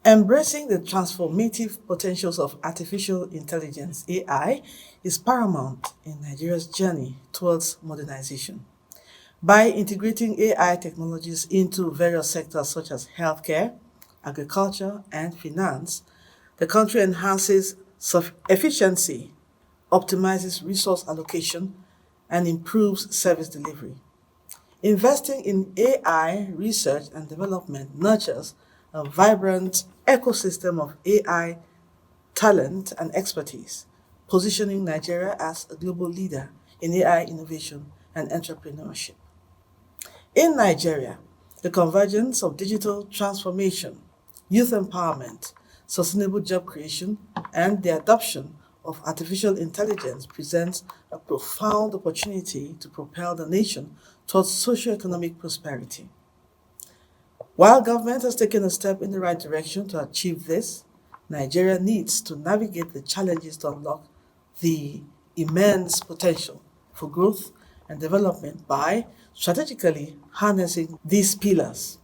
Embracing the transformative potentials of artificial intelligence (AI) is paramount in Nigeria's journey towards modernization. By integrating AI technologies into various sectors such as healthcare, agriculture, and finance, the country enhances efficiency, optimizes resource allocation, and improves service delivery. Investing in AI research and development nurtures a vibrant ecosystem of AI talent and expertise, positioning Nigeria as a global leader in AI innovation and entrepreneurship. In Nigeria, the convergence of digital transformation, youth empowerment, sustainable job creation, and the adoption of artificial intelligence presents a profound opportunity to propel the nation towards socio-economic prosperity. While government has taken a step in the right direction to achieve this, Nigeria needs to navigate the challenges to unlock the immense potential for growth and development by strategically harnessing these pillars.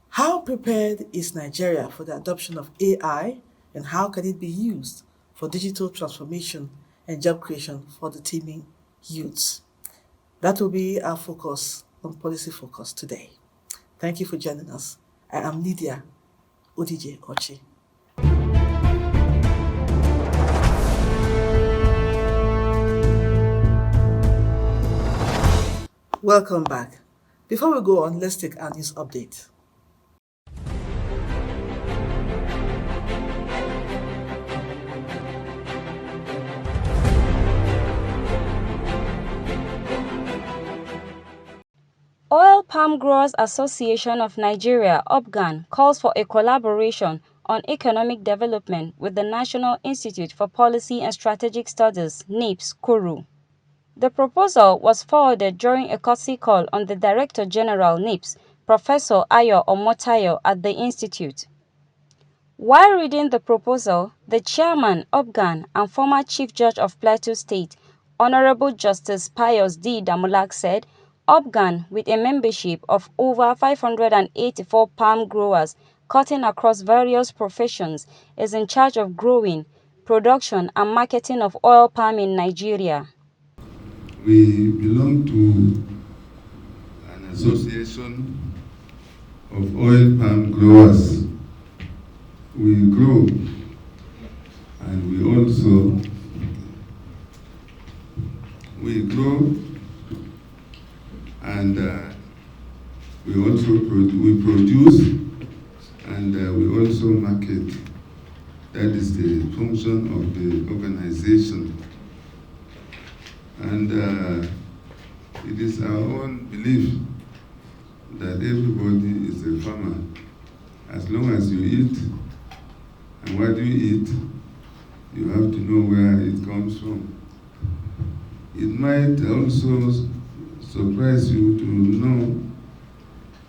How prepared is Nigeria for the adoption of AI, and how can it be used for digital transformation and job creation for the teeming youths? That will be our focus on Policy Focus today. Thank you for joining us. I am Lydia Odije Ochi. Welcome back. Before we go on, let's take our news update. Oil Palm Growers Association of Nigeria (OPGAN) calls for a collaboration on economic development with the National Institute for Policy and Strategic Studies (NIPSS) Kuru. The proposal was forwarded during a courtesy call on the Director General (NIPSS), Professor Ayo Omotayo at the institute. While reading the proposal, the chairman, OPGAN, and former Chief Judge of Plateau State, Honorable Justice Pius D. Damulak said, OPGAN, with a membership of over 584 palm growers cutting across various professions, is in charge of growing, production, and marketing of oil palm in Nigeria. We belong to an association of oil palm growers. We grow and we grow and we produce and we also market. That is the function of the organization. And it is our own belief that everybody is a farmer. As long as you eat, and what you eat, you have to know where it comes from. It might also surprise you to know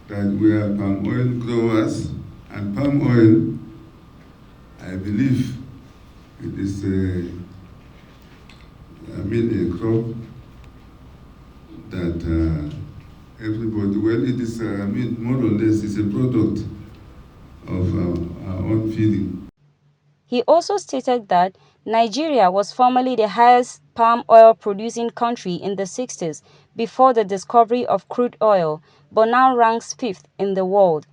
that we are palm oil growers, and palm oil, I believe, it is a crop that everybody, well, it is, more or less, it's a product of our own feeding. He also stated that Nigeria was formerly the highest palm oil producing country in the 60s before the discovery of crude oil, but now ranks 5th in the world.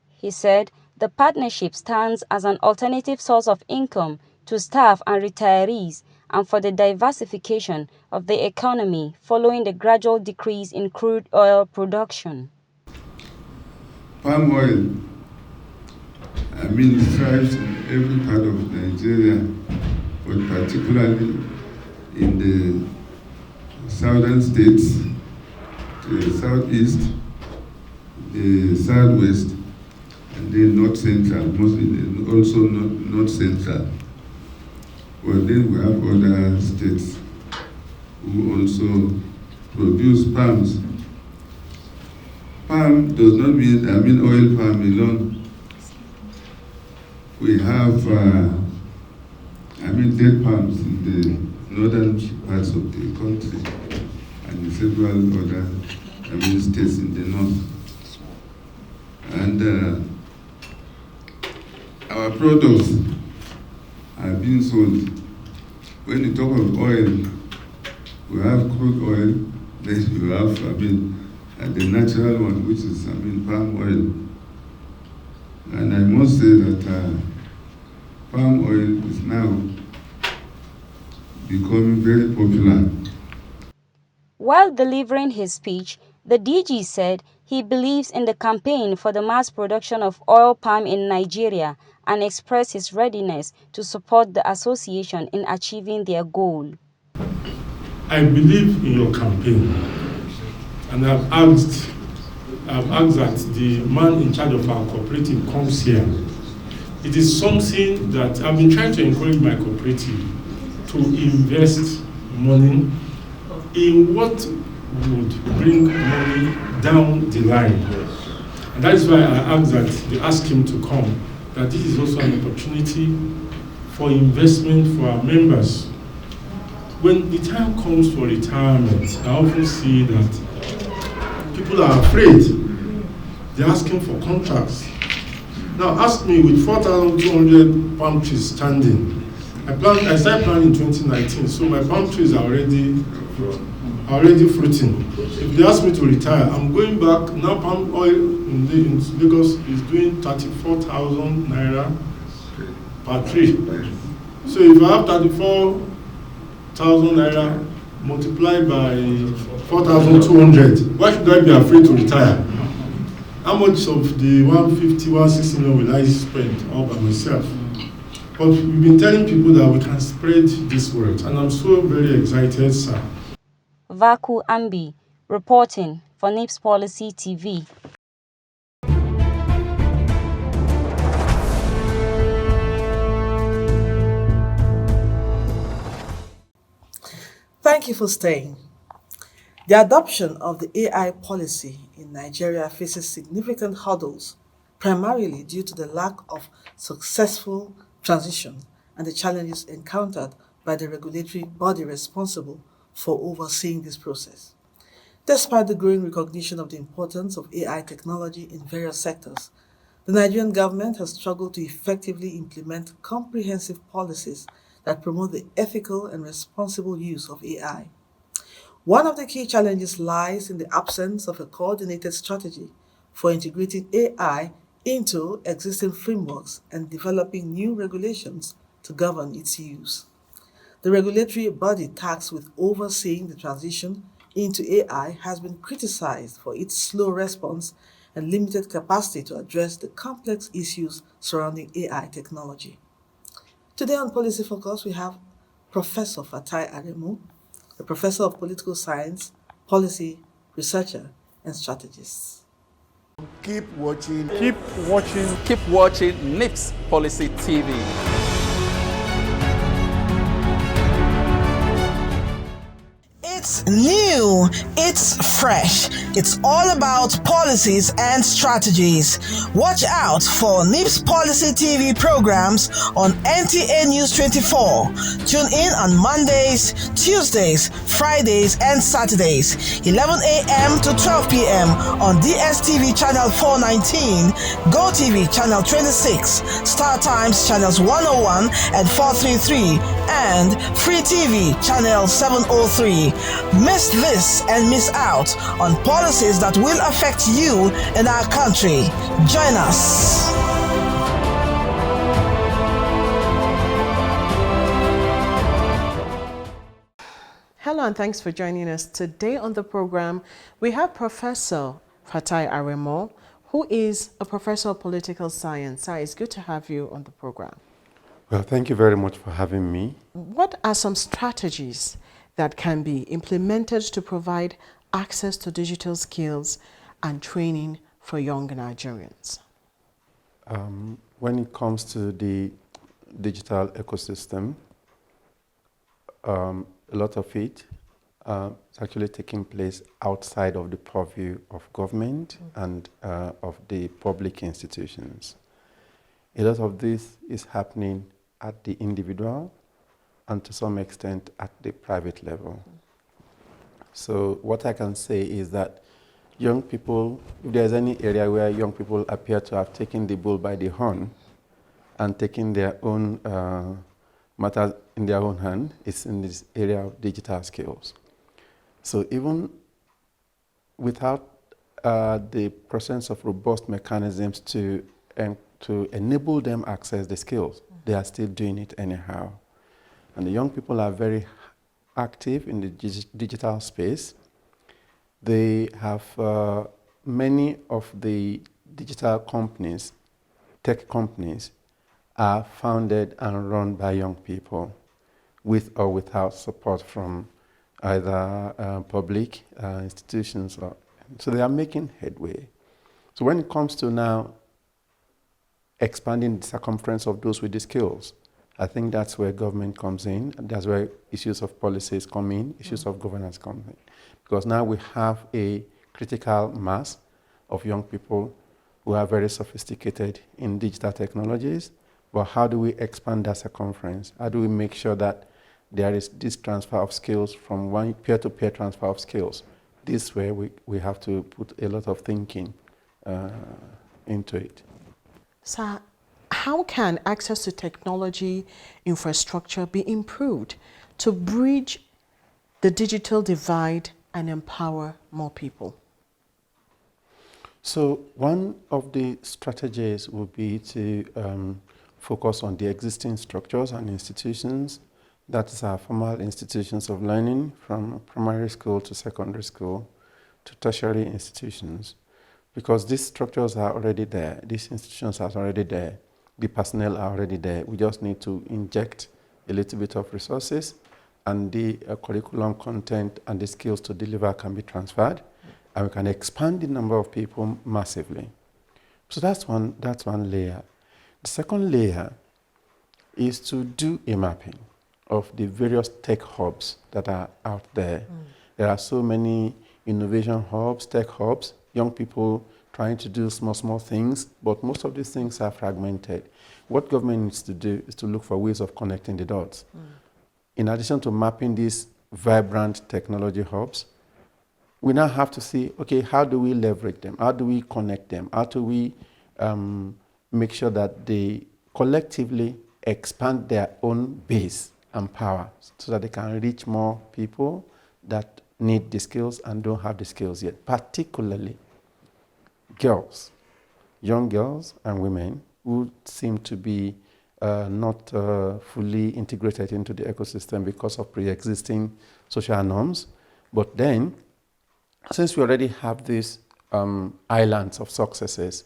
He said the partnership stands as an alternative source of income to staff and retirees and for the diversification of the economy following the gradual decrease in crude oil production. Palm oil, thrives in every part of Nigeria, but particularly in the southern states, the southeast, the southwest, and then north central, mostly also north central. Well, then we have other states who also produce palms. Palm does not mean, oil palm alone. We have, dead palms in the northern parts of the country and in several other, states in the north. And our products are being sold. When you talk of oil, we have crude oil, then you have, the natural one, which is, palm oil. And I must say that palm oil is now becoming very popular. While delivering his speech, the DG said he believes in the campaign for the mass production of oil palm in Nigeria and expressed his readiness to support the association in achieving their goal. I believe in your campaign, and I've asked that the man in charge of our cooperative comes here. It is something that I've been trying to encourage my cooperative to invest money in what would bring money down the line. And that is why I asked that they ask him to come, that this is also an opportunity for investment for our members. When the time comes for retirement, I often see that people are afraid. They're asking for contracts. Now ask me, with 4,200 palm trees standing, I started planting in 2019, so my palm trees are already fruiting. If they ask me to retire, I'm going back. Now palm oil in Lagos is doing 34,000 naira per tree. So if I have 34,000 naira multiplied by 4,200, why should I be afraid to retire? How much of the 150, 160 million will I spend all by myself? But we've been telling people that we can spread this word, and I'm so very excited, sir. Vaku Ambi, reporting for NIPSS Policy TV. Thank you for staying. The adoption of the AI policy in Nigeria faces significant hurdles, primarily due to the lack of successful transition and the challenges encountered by the regulatory body responsible for overseeing this process. Despite the growing recognition of the importance of AI technology in various sectors, the Nigerian government has struggled to effectively implement comprehensive policies that promote the ethical and responsible use of AI. One of the key challenges lies in the absence of a coordinated strategy for integrating AI into existing frameworks and developing new regulations to govern its use. The regulatory body tasked with overseeing the transition into AI has been criticized for its slow response and limited capacity to address the complex issues surrounding AI technology. Today on Policy Focus, we have Professor Fatai Aremu, a professor of political science, policy researcher, and strategist. Keep watching. Keep watching. Keep watching NIPSS Policy TV. It's new, it's fresh, it's all about policies and strategies. Watch out for NIPSS Policy TV programs on NTA News 24. Tune in on Mondays, Tuesdays, Fridays, and Saturdays, 11 a.m. to 12 p.m. on DSTV channel 419, GoTV channel 26, Star Times channels 101 and 433, and Free TV channel 703. Miss this and miss out on policies that will affect you and our country. Join us. Hello and thanks for joining us. Today on the program, we have Professor Fatai Aremu, who is a professor of political science. Sir, it's good to have you on the program. Well, thank you very much for having me. What are some strategies that can be implemented to provide access to digital skills and training for young Nigerians? When it comes to the digital ecosystem, a lot of it is actually taking place outside of the purview of government and of the public institutions. A lot of this is happening at the individual and to some extent at the private level. So what I can say is that young people, if there's any area where young people appear to have taken the bull by the horn, and taking their own matters in their own hand is in this area of digital skills. So even without the presence of robust mechanisms to enable them access the skills, they are still doing it anyhow. And the young people are very active in the digital space. They have many of the digital companies, tech companies, are founded and run by young people with or without support from either public institutions. So they are making headway. So when it comes to now expanding the circumference of those with the skills, I think that's where government comes in, and that's where issues of policies come in, issues of governance come in. Because now we have a critical mass of young people who are very sophisticated in digital technologies, but how do we expand that circumference? How do we make sure that there is this transfer of skills from one peer-to-peer transfer of skills? This way we have to put a lot of thinking into it. So how can access to technology infrastructure be improved to bridge the digital divide and empower more people? So one of the strategies would be to focus on the existing structures and institutions. That is our formal institutions of learning, from primary school to secondary school to tertiary institutions. Because these structures are already there, these institutions are already there, the personnel are already there. We just need to inject a little bit of resources, and the curriculum content and the skills to deliver can be transferred, and we can expand the number of people massively. So that's one layer. The second layer is to do a mapping of the various tech hubs that are out there. There are so many innovation hubs, tech hubs, young people trying to do small things, but most of these things are fragmented. What government needs to do is to look for ways of connecting the dots. In addition to mapping these vibrant technology hubs, we now have to see, okay, how do we leverage them? How do we connect them? How do we make sure that they collectively expand their own base and power so that they can reach more people that need the skills and don't have the skills yet, particularly girls, young girls and women who seem to be not fully integrated into the ecosystem because of pre-existing social norms. But then, since we already have these islands of successes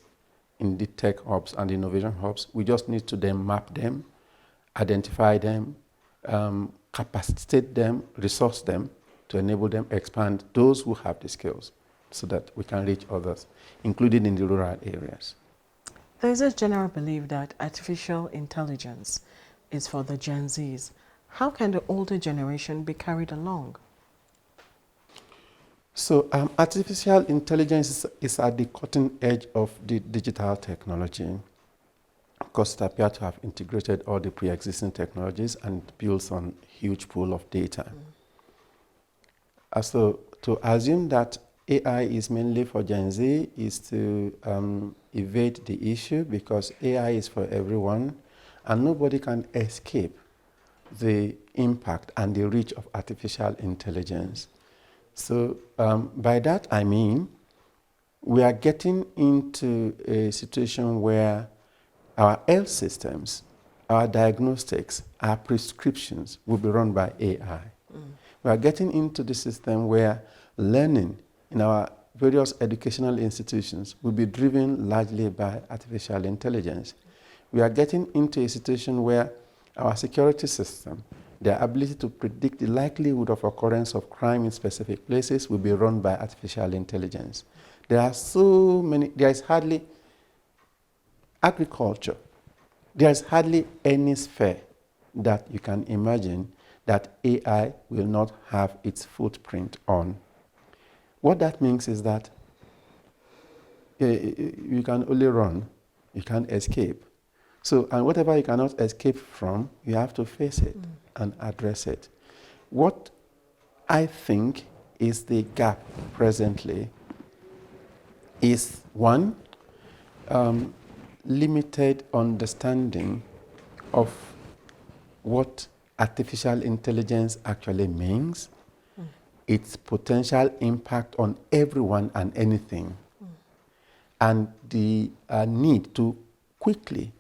in the tech hubs and the innovation hubs, we just need to then map them, identify them, capacitate them, resource them to enable them expand those who have the skills so that we can reach others, including in the rural areas. There's a general belief that artificial intelligence is for the Gen Zs. How can the older generation be carried along? So artificial intelligence is at the cutting edge of the digital technology, because it appears to have integrated all the pre-existing technologies and builds on a huge pool of data. So to assume that AI is mainly for Gen Z is to evade the issue, because AI is for everyone and nobody can escape the impact and the reach of artificial intelligence. So by that I mean we are getting into a situation where our health systems, our diagnostics, our prescriptions will be run by AI. We are getting into the system where learning in our various educational institutions will be driven largely by artificial intelligence. We are getting into a situation where our security system, the ability to predict the likelihood of occurrence of crime in specific places, will be run by artificial intelligence. There are so many, there is hardly agriculture. There is hardly any sphere that you can imagine that AI will not have its footprint on. What that means is that you can only run, you can't escape. So, and whatever you cannot escape from, you have to face it and address it. What I think is the gap presently is, one, limited understanding of what artificial intelligence actually means, its potential impact on everyone and anything, and the need to quickly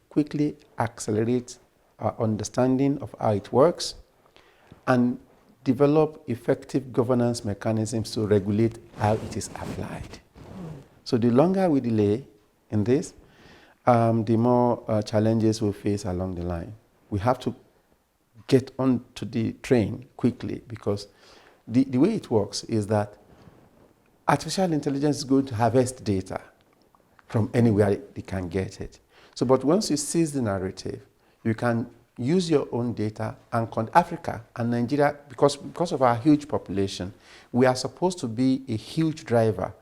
accelerate our understanding of how it works and develop effective governance mechanisms to regulate how it is applied. So the longer we delay in this, the more challenges we'll face along the line. We have to get onto the train quickly, because the way it works is that artificial intelligence is going to harvest data from anywhere they can get it. So, but once you seize the narrative, you can use your own data, and Africa and Nigeria, because of our huge population, we are supposed to be a huge driver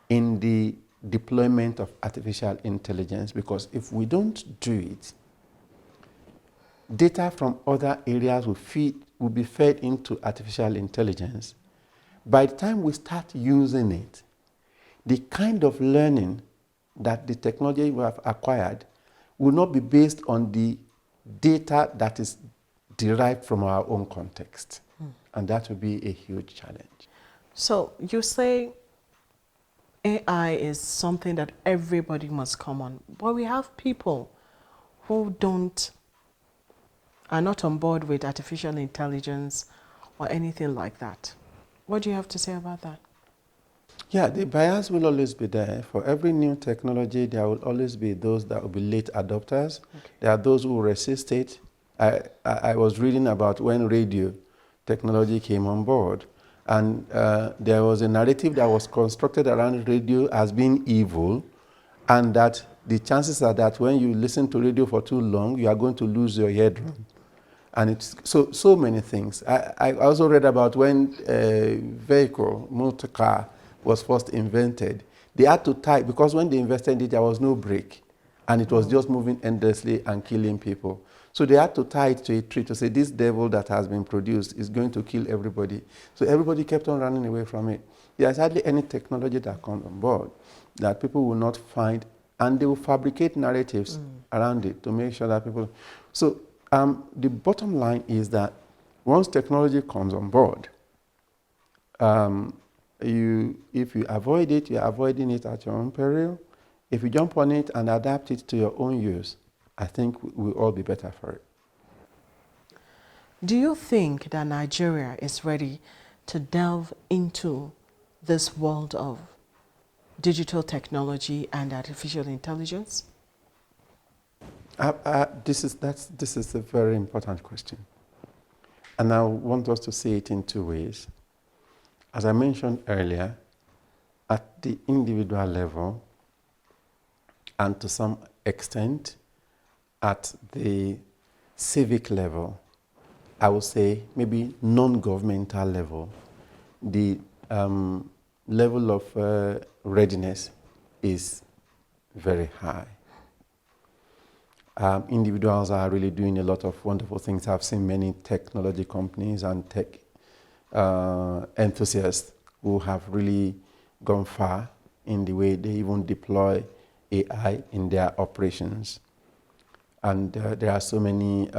in the deployment of artificial intelligence, because if we don't do it, data from other areas will be fed into artificial intelligence. By the time we start using it, the kind of learning that the technology we have acquired will not be based on the data that is derived from our own context. And that will be a huge challenge. So you say AI is something that everybody must come on, but we have people who are not on board with artificial intelligence or anything like that. What do you have to say about that? Yeah, the bias will always be there. For every new technology, there will always be those that will be late adopters. Okay. There are those who resist it. I was reading about when radio technology came on board, and there was a narrative that was constructed around radio as being evil, and that the chances are that when you listen to radio for too long, you are going to lose your eardrum. And it's so many things. I also read about when motor car, was first invented. They had to tie, because when they invested it, there was no brake, and it was just moving endlessly and killing people. So they had to tie it to a tree to say, this devil that has been produced is going to kill everybody. So everybody kept on running away from it. There's hardly any technology that comes on board that people will not find, and they will fabricate narratives around it to make sure that people... So the bottom line is that once technology comes on board, if you avoid it, you're avoiding it at your own peril. If you jump on it and adapt it to your own use, I think we'll all be better for it. Do you think that Nigeria is ready to delve into this world of digital technology and artificial intelligence? This is a very important question. And I want us to see it in two ways. As I mentioned earlier, at the individual level, and to some extent at the civic level, I would say maybe non-governmental level, the level of readiness is very high. Individuals are really doing a lot of wonderful things. I've seen many technology companies and tech enthusiasts who have really gone far in the way they even deploy AI in their operations. And there are so many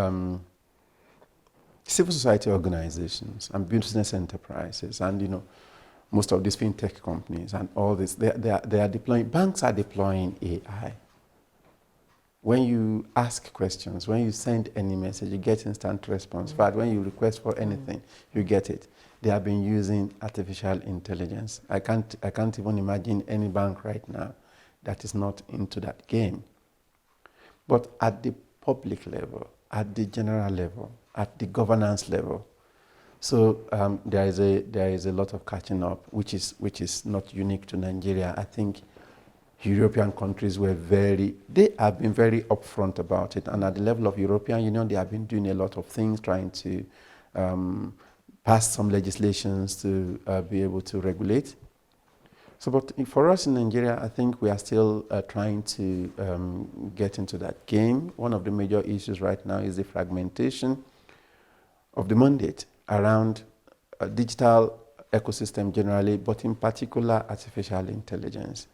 civil society organizations and business enterprises, and most of these fintech companies and all this, they are deploying, banks are deploying AI. When you ask questions, when you send any message, you get instant response. In fact, when you request for anything, you get it. They have been using artificial intelligence. I can't even imagine any bank right now that is not into that game. But at the public level, at the general level, at the governance level, so there is a lot of catching up, which is not unique to Nigeria. I think European countries they have been very upfront about it, and at the level of European Union, they have been doing a lot of things, trying to pass some legislations to be able to regulate. So, but for us in Nigeria, I think we are still trying to get into that game. One of the major issues right now is the fragmentation of the mandate around a digital ecosystem generally, but in particular artificial intelligence.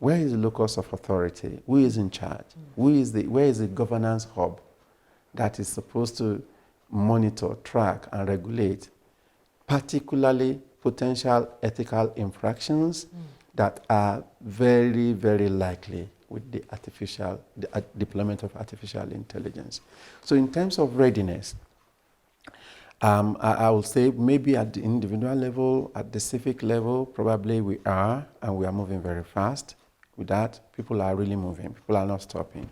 Where is the locus of authority? Who is in charge? Where is the governance hub that is supposed to monitor, track, and regulate, particularly potential ethical infractions that are very, very likely with the deployment of artificial intelligence. So in terms of readiness, I would say maybe at the individual level, at the civic level, probably we are, and we are moving very fast. With that, people are really moving. People are not stopping.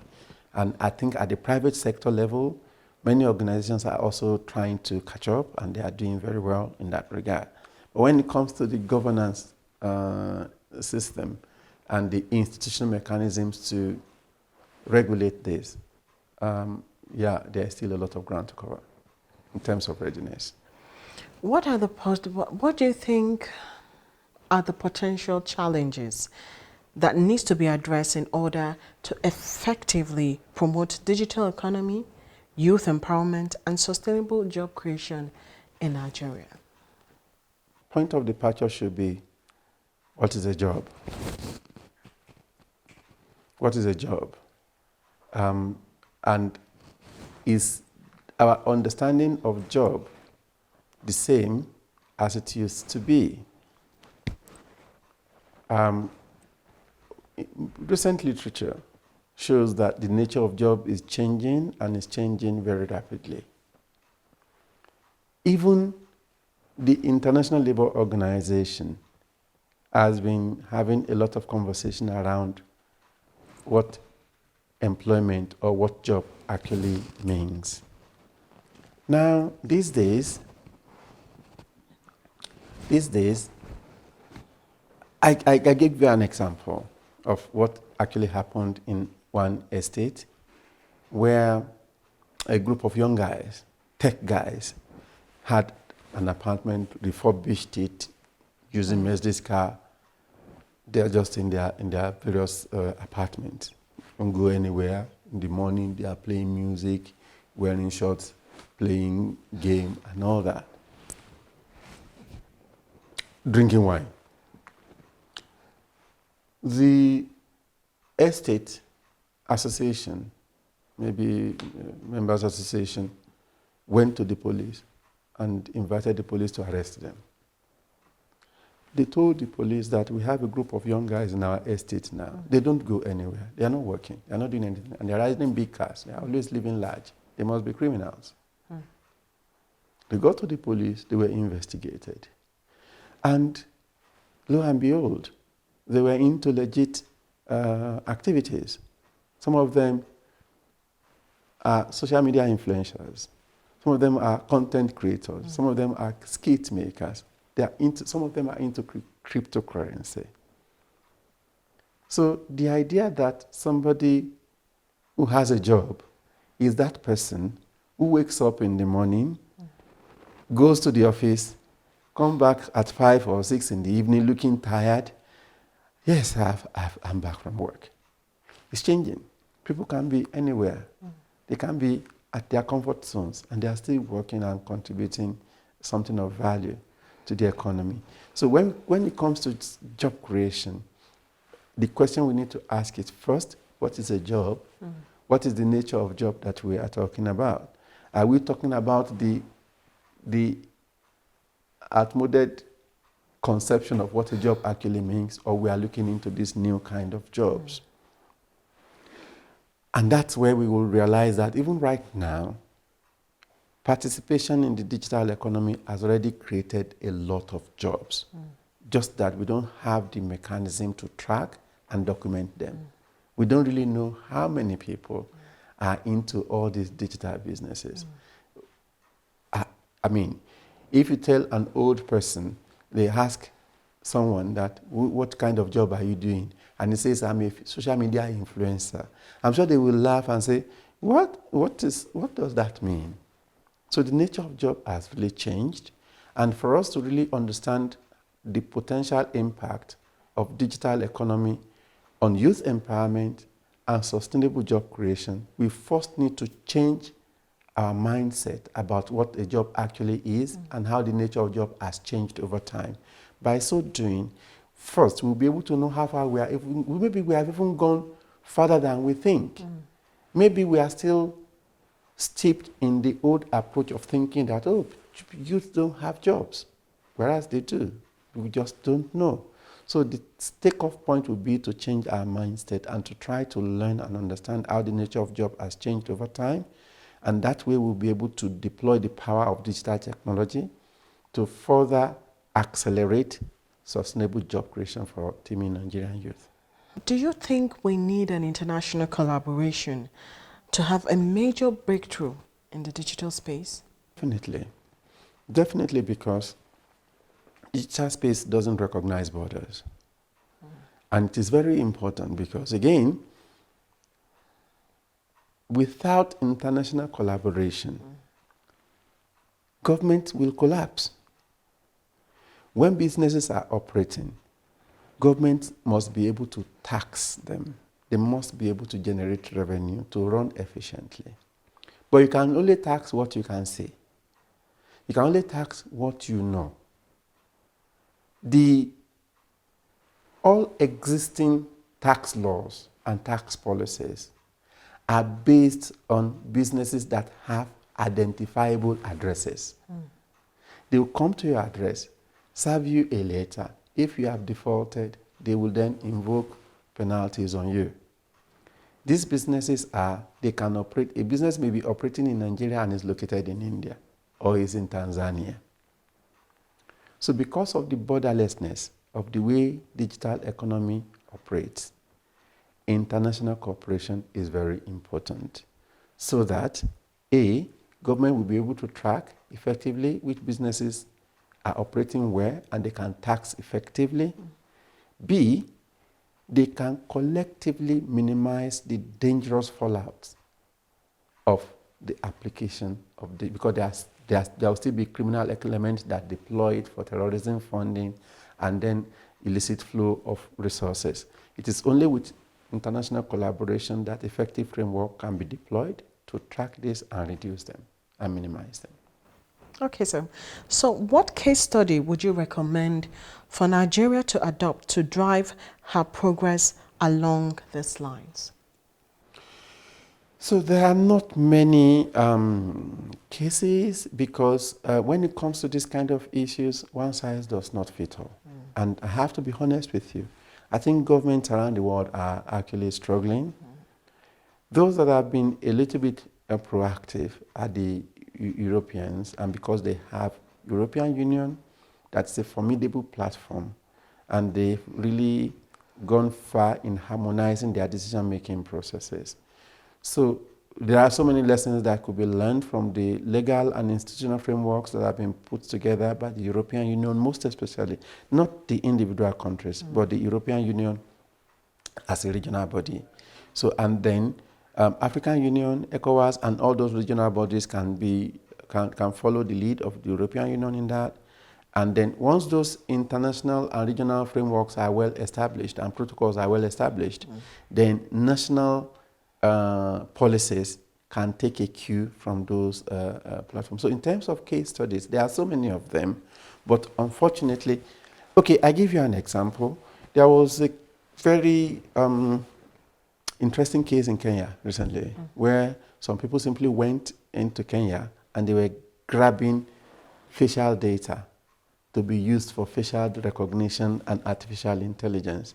And I think at the private sector level, many organizations are also trying to catch up, and they are doing very well in that regard. But when it comes to the governance system and the institutional mechanisms to regulate this, yeah, there's still a lot of ground to cover in terms of readiness. What do you think are the potential challenges that needs to be addressed in order to effectively promote digital economy, youth empowerment, and sustainable job creation in Nigeria? Point of departure should be, what is a job? What is a job? And is our understanding of job the same as it used to be? Recent literature shows that the nature of job is changing, and is changing very rapidly. Even the International Labour Organization has been having a lot of conversation around what employment or what job actually means. Now, these days, I gave you an example of what actually happened in one estate where a group of young guys, tech guys, had an apartment, refurbished it using Mercedes car. They're just in their various apartments. Don't go anywhere. In the morning, they are playing music, wearing shorts, playing game, and all that. Drinking wine. The estate association, maybe members association, went to the police and invited the police to arrest them. They told the police that we have a group of young guys in our estate now. They don't go anywhere. They are not working. They are not doing anything. And they are riding big cars. They are always living large. They must be criminals. They got to the police. They were investigated. And lo and behold, they were into legit activities. Some of them are social media influencers. Some of them are content creators. Some of them are skit makers. Some of them are into cryptocurrency. So the idea that somebody who has a job is that person who wakes up in the morning, goes to the office, come back at 5 or 6 in the evening looking tired. Yes, I'm back from work. It's changing. People can be anywhere. They can be at their comfort zones, and they are still working and contributing something of value to the economy. So when it comes to job creation, the question we need to ask is first, what is a job? What is the nature of job that we are talking about? Are we talking about the outmoded conception of what a job actually means, or we are looking into this new kind of jobs? And that's where we will realize that even right now, participation in the digital economy has already created a lot of jobs. Just that we don't have the mechanism to track and document them. We don't really know how many people are into all these digital businesses. I mean, if you tell an old person, they ask someone that, what kind of job are you doing? And he says, I'm a social media influencer. I'm sure they will laugh and say, what does that mean? So the nature of job has really changed. And for us to really understand the potential impact of digital economy on youth empowerment and sustainable job creation, we first need to change our mindset about what a job actually is and how the nature of job has changed over time. By so doing, first, we'll be able to know how far we are. Maybe we have even gone further than we think. Maybe we are still steeped in the old approach of thinking that, oh, youth don't have jobs, whereas they do. We just don't know. So the take-off point would be to change our mindset and to try to learn and understand how the nature of job has changed over time. And that way we'll be able to deploy the power of digital technology to further accelerate sustainable job creation for teeming Nigerian youth. Do you think we need an international collaboration to have a major breakthrough in the digital space? Definitely. Definitely, because digital space doesn't recognize borders. And it is very important because, again, without international collaboration, government will collapse. When businesses are operating, government must be able to tax them. They must be able to generate revenue to run efficiently. But you can only tax what you can say. You can only tax what you know. All existing tax laws and tax policies are based on businesses that have identifiable addresses. They will come to your address, serve you a letter. If you have defaulted, they will then invoke penalties on you. These businesses they can operate. A business may be operating in Nigeria and is located in India or is in Tanzania. So because of the borderlessness of the way digital economy operates, international cooperation is very important so that A, government will be able to track effectively which businesses are operating where and they can tax effectively. B, they can collectively minimize the dangerous fallout of the application of because there will still be criminal elements that deploy it for terrorism funding and then illicit flow of resources. It is only with international collaboration that effective framework can be deployed to track this and reduce them and minimize them. Okay, sir. So what case study would you recommend for Nigeria to adopt to drive her progress along these lines? So there are not many cases because when it comes to this kind of issues, one size does not fit all. And I have to be honest with you. I think governments around the world are actually struggling. Those that have been a little bit proactive are the Europeans, and because they have European Union, that's a formidable platform, and they've really gone far in harmonizing their decision-making processes. So there are so many lessons that could be learned from the legal and institutional frameworks that have been put together by the European Union, most especially, not the individual countries, but the European Union as a regional body. So, and then African Union, ECOWAS, and all those regional bodies can follow the lead of the European Union in that. And then once those international and regional frameworks are well established and protocols are well established, then national policies can take a cue from those platforms. So in terms of case studies, there are so many of them, but unfortunately, okay, I give you an example. There was a very interesting case in Kenya recently where some people simply went into Kenya and they were grabbing facial data to be used for facial recognition and artificial intelligence.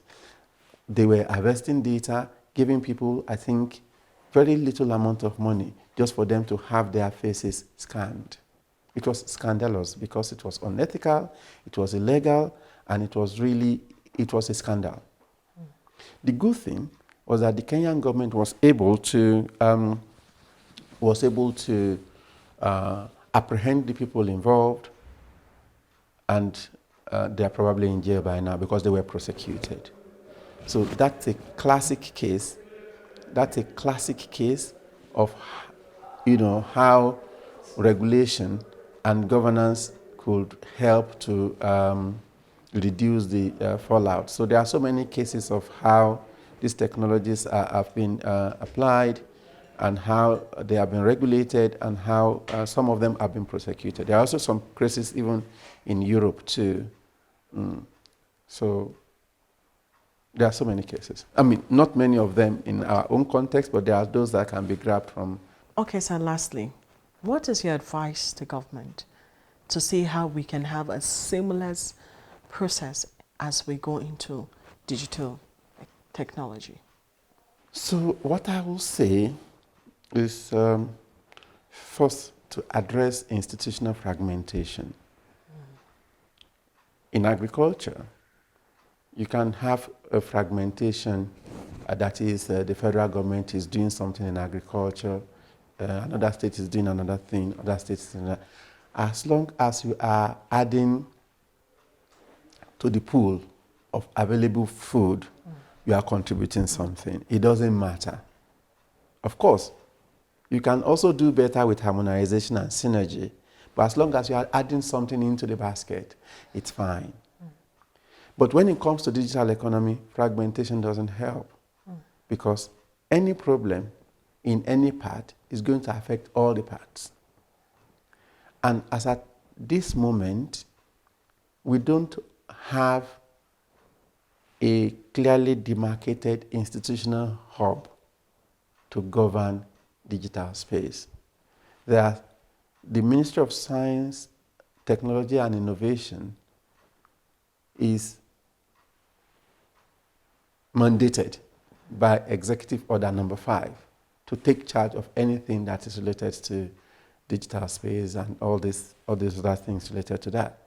They were harvesting data, giving people, I think, very little amount of money just for them to have their faces scanned. It was scandalous because it was unethical, it was illegal, and it was a scandal. The good thing was that the Kenyan government was able to apprehend the people involved, and they are probably in jail by now because they were prosecuted. So that's a classic case. That's a classic case of, how regulation and governance could help to reduce the fallout. So there are so many cases of how these technologies have been applied and how they have been regulated and how some of them have been prosecuted. There are also some cases even in Europe too. So There are so many cases. I mean, not many of them in our own context, but there are those that can be grabbed from. Okay, sir, lastly, what is your advice to government to see how we can have a seamless process as we go into digital technology? So what I will say is first to address institutional fragmentation. In agriculture, you can have a fragmentation that is the federal government is doing something in agriculture, another state is doing another thing, other states doing another. As long as you are adding to the pool of available food, you are contributing something. It doesn't matter. Of course, you can also do better with harmonization and synergy, but as long as you are adding something into the basket, it's fine. But when it comes to digital economy, fragmentation doesn't help because any problem in any part is going to affect all the parts. And as at this moment, we don't have a clearly demarcated institutional hub to govern digital space. The Ministry of Science, Technology and Innovation is mandated by Executive Order number 5 to take charge of anything that is related to digital space and all these other things related to that.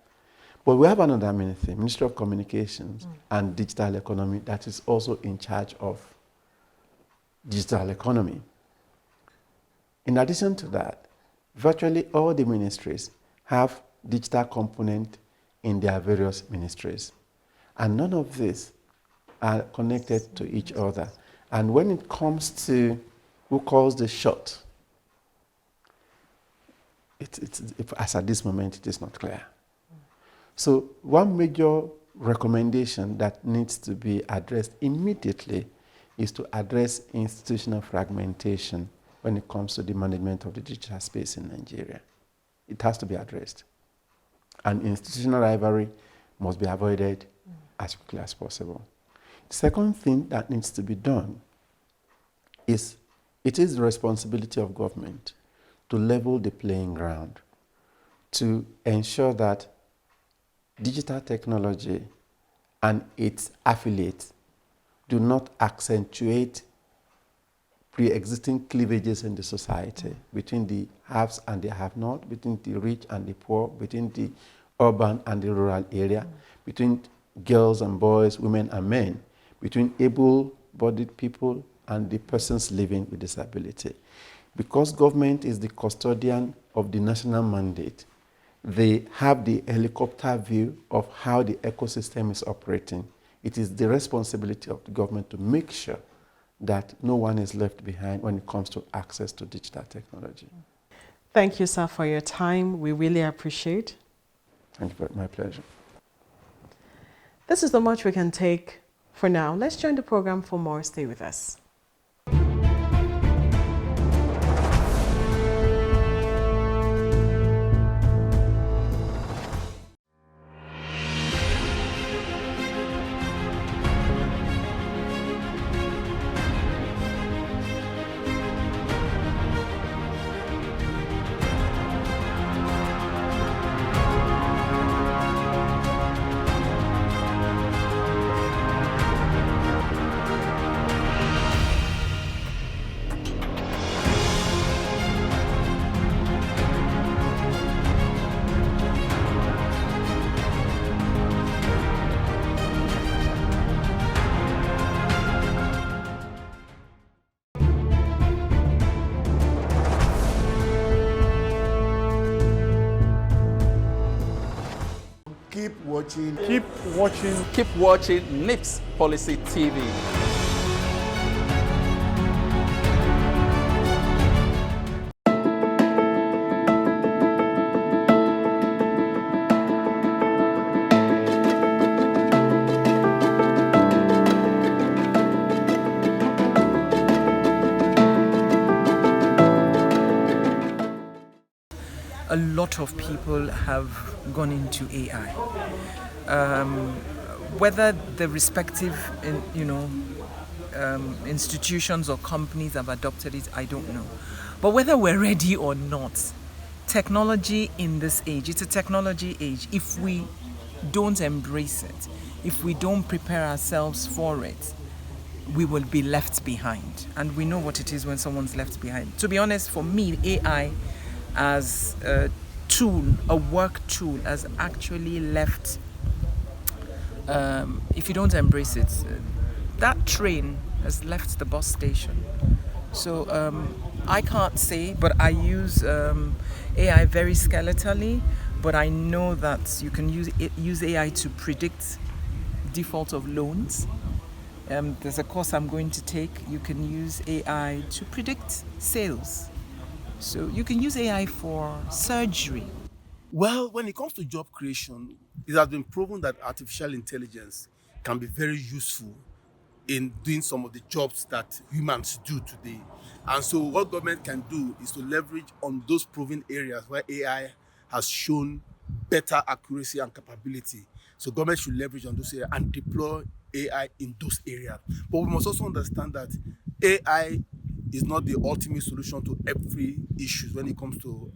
But we have another Ministry of Communications and Digital Economy that is also in charge of digital economy. In addition to that, virtually all the ministries have digital component in their various ministries. And none of these are connected to each other. And when it comes to who calls the shot, as at this moment, it is not clear. So one major recommendation that needs to be addressed immediately is to address institutional fragmentation when it comes to the management of the digital space in Nigeria. It has to be addressed. And institutional rivalry must be avoided as quickly as possible. The second thing that needs to be done is it is the responsibility of government to level the playing ground, to ensure that digital technology and its affiliates do not accentuate pre-existing cleavages in the society between the haves and the have-not, between the rich and the poor, between the urban and the rural area, between girls and boys, women and men, between able-bodied people and the persons living with disability. Because government is the custodian of the national mandate, they have the helicopter view of how the ecosystem is operating. It is the responsibility of the government to make sure that no one is left behind when it comes to access to digital technology. Thank you, sir, for your time. We really appreciate. Thank you very much. My pleasure. This is the much we can take for now. Let's join the program for more. Stay with us. Keep watching. Keep watching. Keep watching NIPSS Policy TV. A lot of people have gone into AI. Whether the respective, institutions or companies have adopted it, I don't know. But whether we're ready or not, technology in this age, it's a technology age. If we don't embrace it, if we don't prepare ourselves for it, we will be left behind. And we know what it is when someone's left behind. To be honest, for me, AI as a tool, a work tool, has actually left, if you don't embrace it, that train has left the bus station. So I can't say, but I use AI very skeletally, but I know that you can use AI to predict default of loans. There's a course I'm going to take. You can use AI to predict sales. So you can use AI for surgery. Well, when it comes to job creation, it has been proven that artificial intelligence can be very useful in doing some of the jobs that humans do today. And so what government can do is to leverage on those proven areas where AI has shown better accuracy and capability. So government should leverage on those areas and deploy AI in those areas. But we must also understand that AI is not the ultimate solution to every issue when it comes to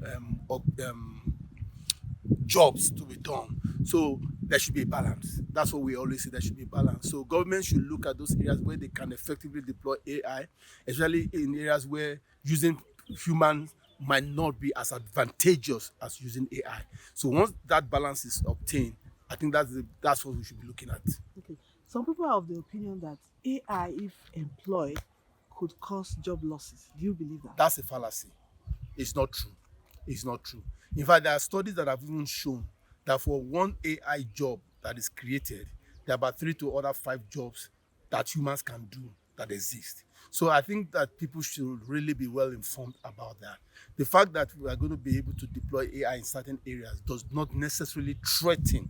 jobs to be done. So there should be a balance. That's what we always say, there should be a balance. So government should look at those areas where they can effectively deploy AI, especially in areas where using humans might not be as advantageous as using AI. So once that balance is obtained, I think that's what we should be looking at. Okay. Some people are of the opinion that AI, if employed, could cause job losses. Do you believe that? That's a fallacy. It's not true. It's not true. In fact, there are studies that have even shown that for one AI job that is created, there are about 3 to other 5 jobs that humans can do that exist. So I think that people should really be well informed about that. The fact that we are going to be able to deploy AI in certain areas does not necessarily threaten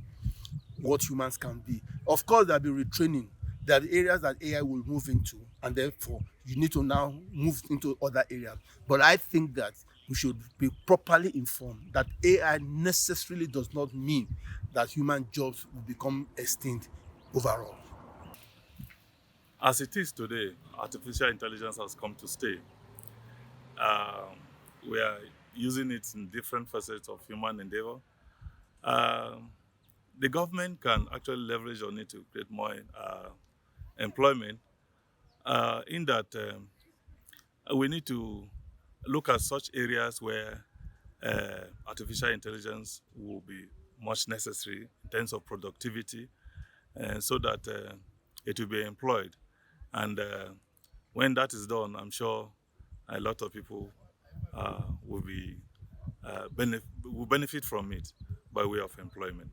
what humans can be. Of course, there'll be retraining. There are areas that AI will move into, and therefore you need to now move into other areas. But I think that we should be properly informed that AI necessarily does not mean that human jobs will become extinct overall. As it is today, artificial intelligence has come to stay. We are using it in different facets of human endeavor. Um, the government can actually leverage on it to create more employment. In that, we need to look at such areas where artificial intelligence will be much necessary in terms of productivity, so that it will be employed. And when that is done, I'm sure a lot of people will benefit from it by way of employment.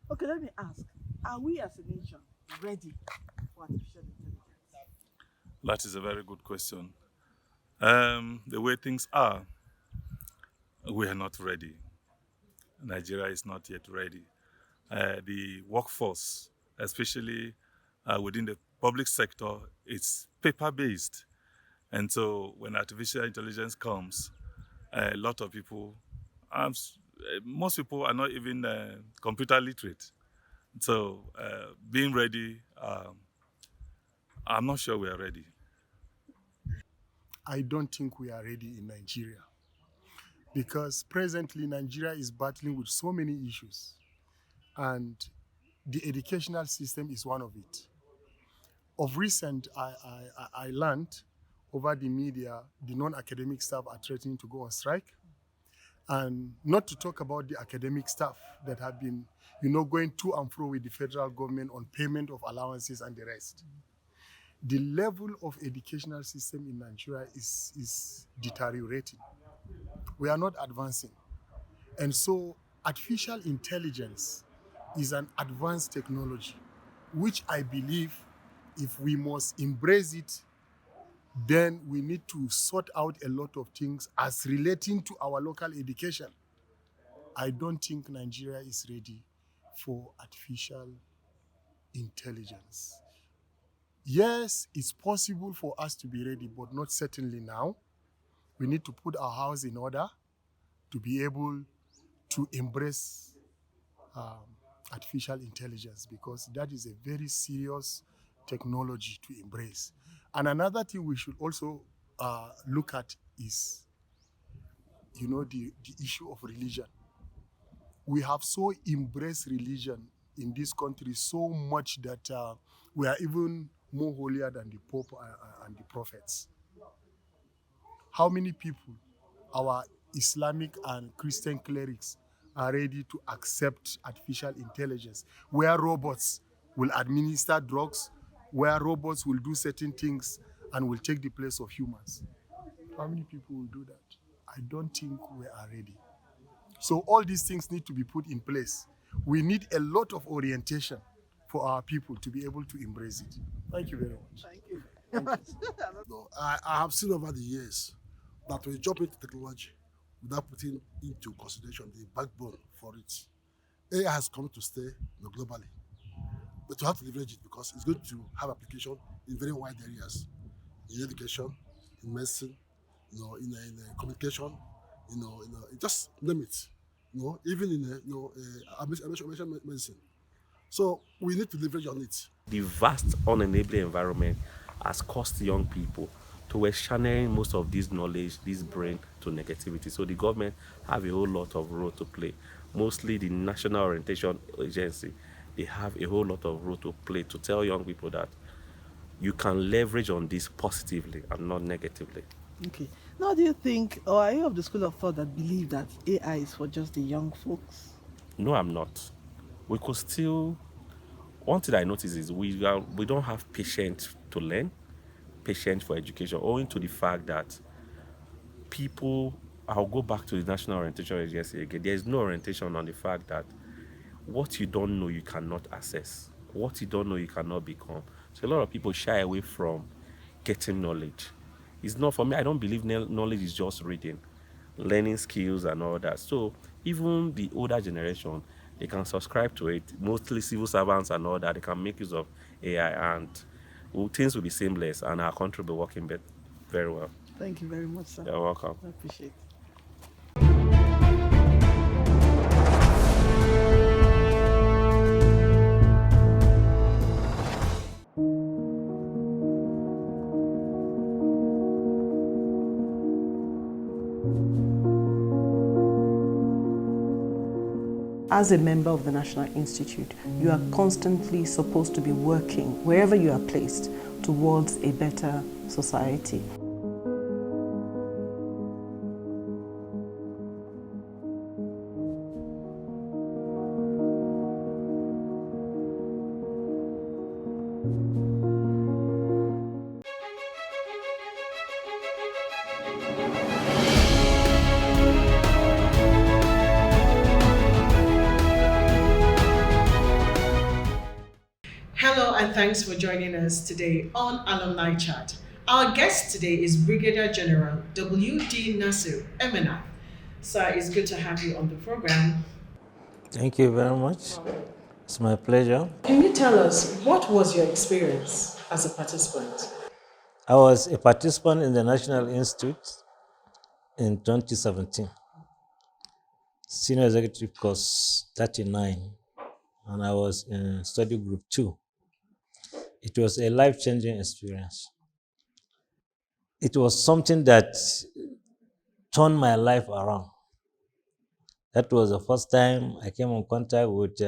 Okay, let me ask. Are we as a nation ready for artificial intelligence? That is a very good question. The way things are, we are not ready. Nigeria is not yet ready. The workforce, especially within the public sector, is paper-based. And so when artificial intelligence comes, a lot of people, most people are not even computer literate. So being ready, I'm not sure we are ready. I don't think we are ready in Nigeria, because presently Nigeria is battling with so many issues, and the educational system is one of it. Of recent, I learned over the media, the non-academic staff are threatening to go on strike. And not to talk about the academic staff that have been, going to and fro with the federal government on payment of allowances and the rest. The level of educational system in Nigeria is deteriorating. We are not advancing. And so artificial intelligence is an advanced technology, which I believe if we must embrace it, then we need to sort out a lot of things as relating to our local education. I don't think Nigeria is ready for artificial intelligence. Yes, it's possible for us to be ready, but not certainly now. We need to put our house in order to be able to embrace artificial intelligence, because that is a very serious technology to embrace. And another thing we should also look at is, the issue of religion. We have so embraced religion in this country so much that we are even more holier than the Pope and the prophets. How many people, our Islamic and Christian clerics, are ready to accept artificial intelligence, where robots will administer drugs, where robots will do certain things and will take the place of humans? How many people will do that? I don't think we are ready. So all these things need to be put in place. We need a lot of orientation for our people to be able to embrace it. Thank you very much. Thank you. No, I have seen over the years that we jump into technology without putting into consideration the backbone for it. AI has come to stay, globally, but you have to leverage it because it's going to have application in very wide areas, in education, in medicine, in communication, just name it, even in I mentioned medicine. So we need to leverage on it. The vast unenabling environment has caused young people towards channeling most of this knowledge, this brain, to negativity. So the government have a whole lot of role to play. Mostly the National Orientation Agency, they have a whole lot of role to play to tell young people that you can leverage on this positively and not negatively. Okay. Now, do you think, or are you of the school of thought that believe that AI is for just the young folks? No, I'm not. We could still. One thing I notice is we don't have patience to learn, patience for education, owing to the fact that people. I'll go back to the National Orientation Agency again. There is no orientation on the fact that what you don't know you cannot access, what you don't know you cannot become. So a lot of people shy away from getting knowledge. It's not for me. I don't believe knowledge is just reading, learning skills and all that. So even the older generation, they can subscribe to it. Mostly civil servants and all that, they can make use of AI, and things will be seamless, and our country will be working very well. Thank you very much, sir. You're welcome. I appreciate it. As a member of the National Institute, you are constantly supposed to be working, wherever you are placed, towards a better society. Hello and thanks for joining us today on Alumni Chat. Our guest today is Brigadier General W.D. Nasir, MNI. Sir, it's good to have you on the program. Thank you very much. It's my pleasure. Can you tell us, what was your experience as a participant? I was a participant in the National Institute in 2017. Senior Executive Course 39, and I was in Study Group 2. It was a life-changing experience. It was something that turned my life around. That was the first time I came in contact with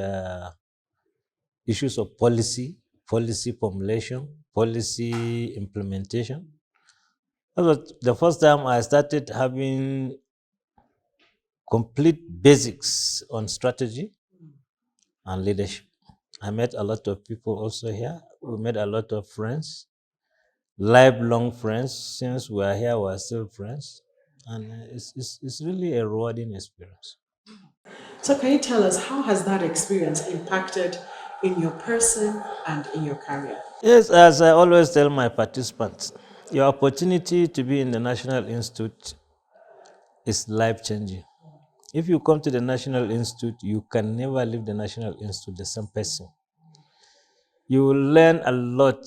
issues of policy formulation, policy implementation. That was the first time I started having complete basics on strategy and leadership. I met a lot of people also here. We made a lot of friends, lifelong friends. Since we are here, we are still friends. And it's really a rewarding experience. So can you tell us, how has that experience impacted in your person and in your career? Yes, as I always tell my participants, your opportunity to be in the National Institute is life-changing. If you come to the National Institute, you can never leave the National Institute the same person. You will learn a lot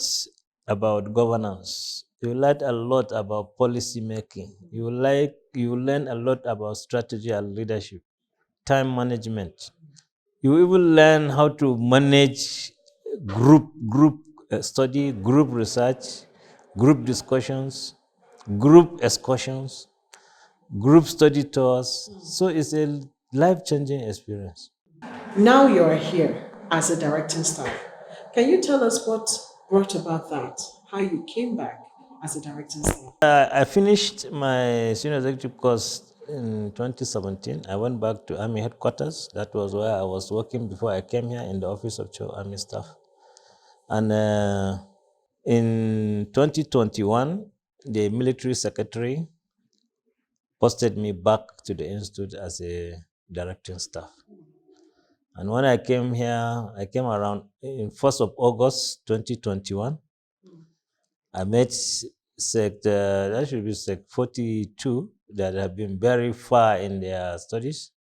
about governance. You will learn a lot about policy making. You will learn a lot about strategy and leadership, time management. You even learn how to manage group study, group research, group discussions, group excursions, group study tours. So it's a life-changing experience. Now you're here as a directing staff. Can you tell us what brought about that? How you came back as a directing staff? I finished my senior executive course in 2017. I went back to Army headquarters. That was where I was working before I came here in the office of Chief Army Staff. And in 2021, the military secretary posted me back to the institute as a directing staff. And when I came here, I came around in 1st of August 2021. I met that should be Sec 42 that have been very far in their studies.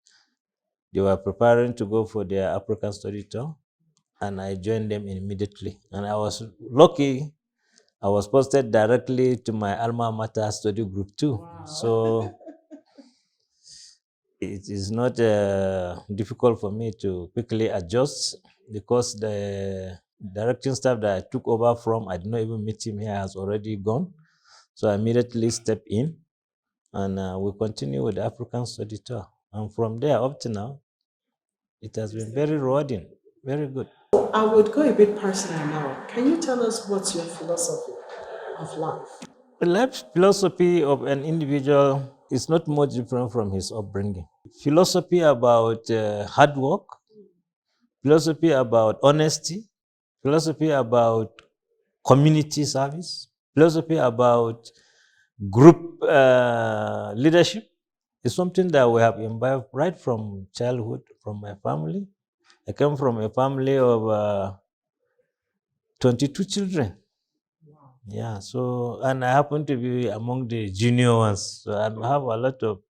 They were preparing to go for their African study tour, and I joined them immediately. And I was lucky, I was posted directly to my alma mater study group too. Wow. So it is not difficult for me to quickly adjust because the directing staff that I took over from, I did not even meet him here, has already gone. So I immediately stepped in and we continue with the African study tour. And from there up to now, it has been very rewarding, very good. I would go a bit personal now. Can you tell us what's your philosophy of life? The life philosophy of an individual is not much different from his upbringing. Philosophy about hard work, philosophy about honesty, philosophy about community service, philosophy about group leadership is something that we have imbibed right from childhood, from my family. I come from a family of 22 children. Wow. Yeah, so, and I happen to be among the junior ones. So I have a lot of,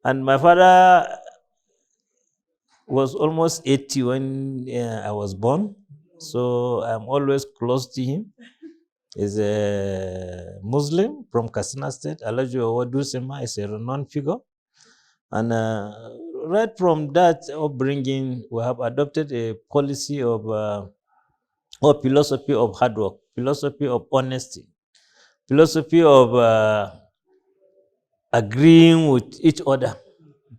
and my father was almost 80 when I was born. So I'm always close to him. He's a Muslim from Katsina State. Alhaji Owadu Sema is a renowned figure. And right from that upbringing, we have adopted a policy of or philosophy of hard work, philosophy of honesty, philosophy of agreeing with each other,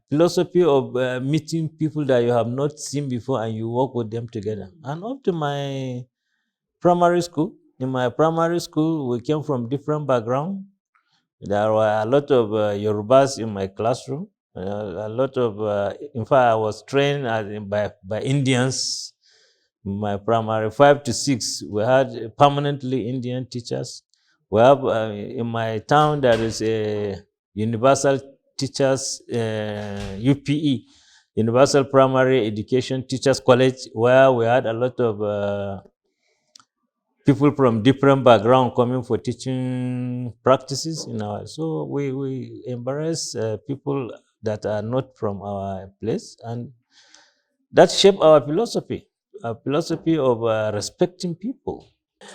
philosophy of meeting people that you have not seen before and you work with them together. And up to my primary school, in my primary school, we came from different backgrounds. There were a lot of Yorubas in my classroom. A lot of, in fact, I was trained by Indians. My primary 5 to 6, we had permanently Indian teachers. We have in my town there is a universal teachers UPE, Universal Primary Education Teachers College, where we had a lot of people from different background coming for teaching practices in our. So we embrace people that are not from our place, and that shape our philosophy, a philosophy of respecting people.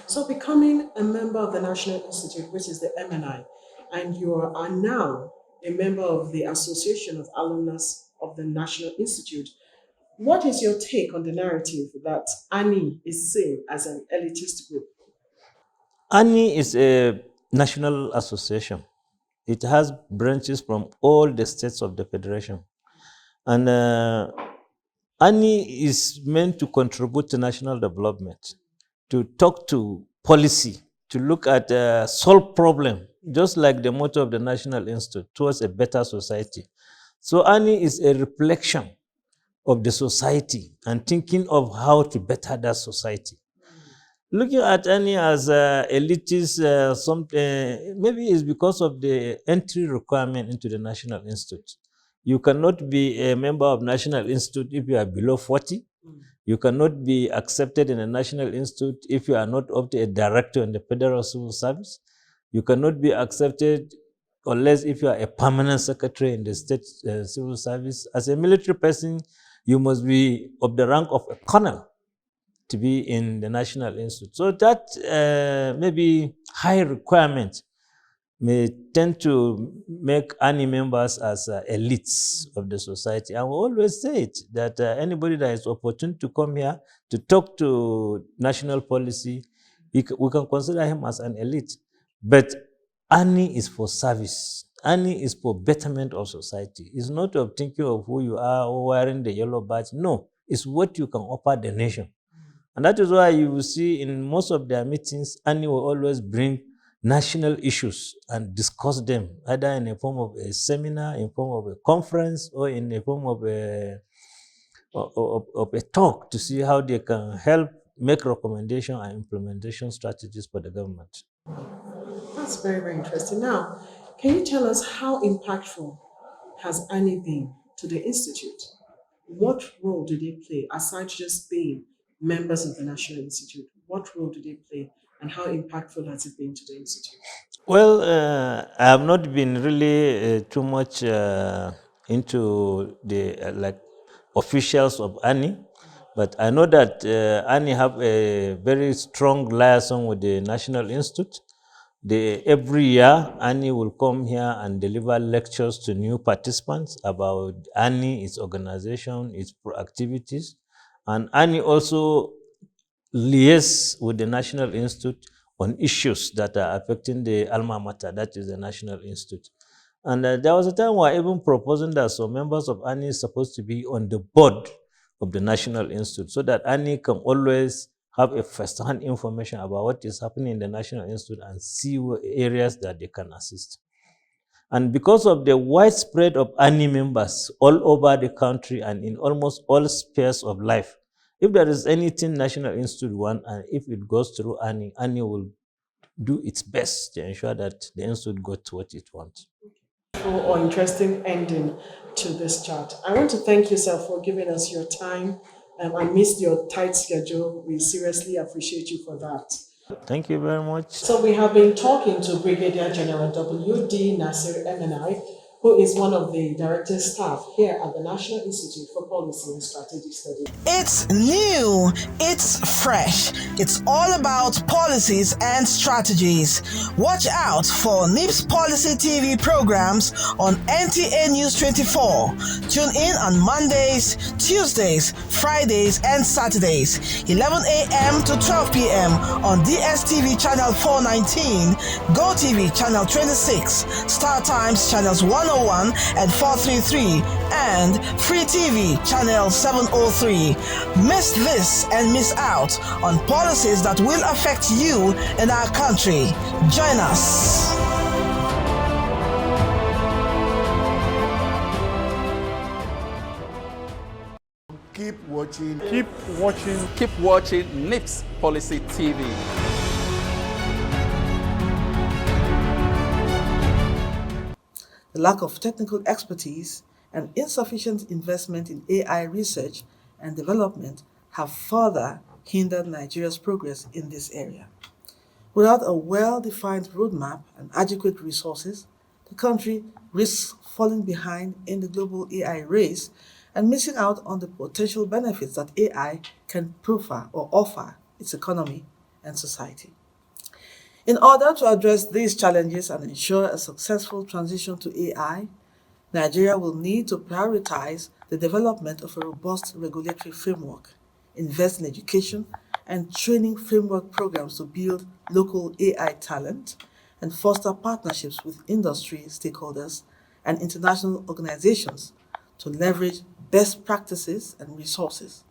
So, becoming a member of the National Institute, which is the MNI, and you are now a member of the Association of Alumnus of the National Institute, what is your take on the narrative that ANI is seen as an elitist group? ANI is a national association. It has branches from all the states of the federation. And ANI is meant to contribute to national development, to talk to policy, to look at solve problem, just like the motto of the National Institute, towards a better society. So ANI is a reflection of the society and thinking of how to better that society. Looking at ANI as elitist, maybe it's because of the entry requirement into the National Institute. You cannot be a member of National Institute if you are below 40. You cannot be accepted in a National Institute if you are not up to a director in the Federal Civil Service. You cannot be accepted unless if you are a permanent secretary in the State Civil Service. As a military person, you must be of the rank of a colonel to be in the National Institute. So that maybe high requirement may tend to make any members as elites of the society. And we always say it, that anybody that is opportune to come here to talk to national policy, we can consider him as an elite. But Ani is for service. Ani is for betterment of society. It's not of thinking of who you are or wearing the yellow badge. No, it's what you can offer the nation. And that is why you will see in most of their meetings, Ani will always bring national issues and discuss them, either in a form of a seminar, in form of a conference, or in a form of a talk to see how they can help make recommendation and implementation strategies for the government. That's very, very interesting. Now, can you tell us how impactful has Annie been to the Institute? What role do they play, aside just being members of the National Institute? What role do they play, and how impactful has it been to the Institute? Well, I have not been really too much into the like officials of Ani, but I know that Ani have a very strong liaison with the National Institute. Every year, Ani will come here and deliver lectures to new participants about Ani, its organization, its activities. And Ani also liaise with the National Institute on issues that are affecting the alma mater, that is the National Institute. And there was a time where even proposing that some members of ANI is supposed to be on the board of the National Institute so that ANI can always have a first-hand information about what is happening in the National Institute and see what areas that they can assist. And because of the widespread of ANI members all over the country and in almost all spheres of life, if there is anything National Institute wants, and if it goes through ANI, ANI will do its best to ensure that the Institute got what it wants. Or interesting ending to this chat. I want to thank you, sir, for giving us your time. I missed your tight schedule. We seriously appreciate you for that. Thank you very much. So we have been talking to Brigadier General W.D. Nasir MNI, who is one of the director staff here at the National Institute for Policy and Strategic Studies. It's new, it's fresh, it's all about policies and strategies. Watch out for NIPSS Policy TV programs on NTA News 24. Tune in on Mondays, Tuesdays, Fridays, and Saturdays, 11 a.m. to 12 p.m. on DSTV Channel 419, GoTV Channel 26, Star Times Channels 101 and 433, and Free TV Channel 703. Miss this and miss out on policies that will affect you and our country. Join us. Keep watching. Keep watching. Keep watching NIPSS Policy TV. The lack of technical expertise and insufficient investment in AI research and development have further hindered Nigeria's progress in this area. Without a well-defined roadmap and adequate resources, the country risks falling behind in the global AI race and missing out on the potential benefits that AI can proffer or offer its economy and society. In order to address these challenges and ensure a successful transition to AI, Nigeria will need to prioritize the development of a robust regulatory framework, invest in education and training framework programs to build local AI talent, and foster partnerships with industry stakeholders and international organizations to leverage best practices and resources.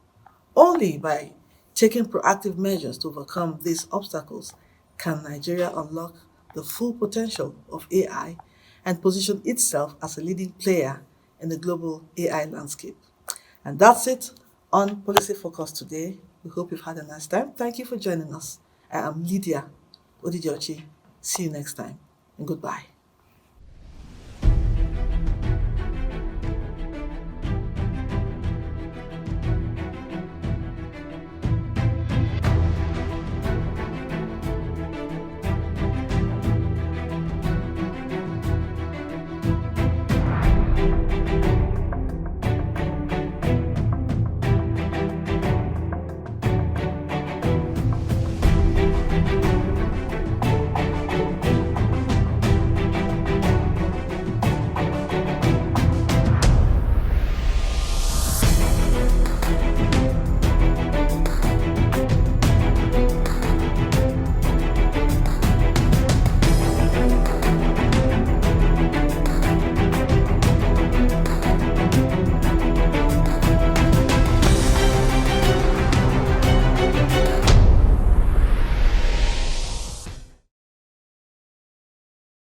Only by taking proactive measures to overcome these obstacles can Nigeria unlock the full potential of AI and position itself as a leading player in the global AI landscape. And that's it on Policy Focus today. We hope you've had a nice time. Thank you for joining us. I am Lydia Odidiochi. See you next time, and goodbye.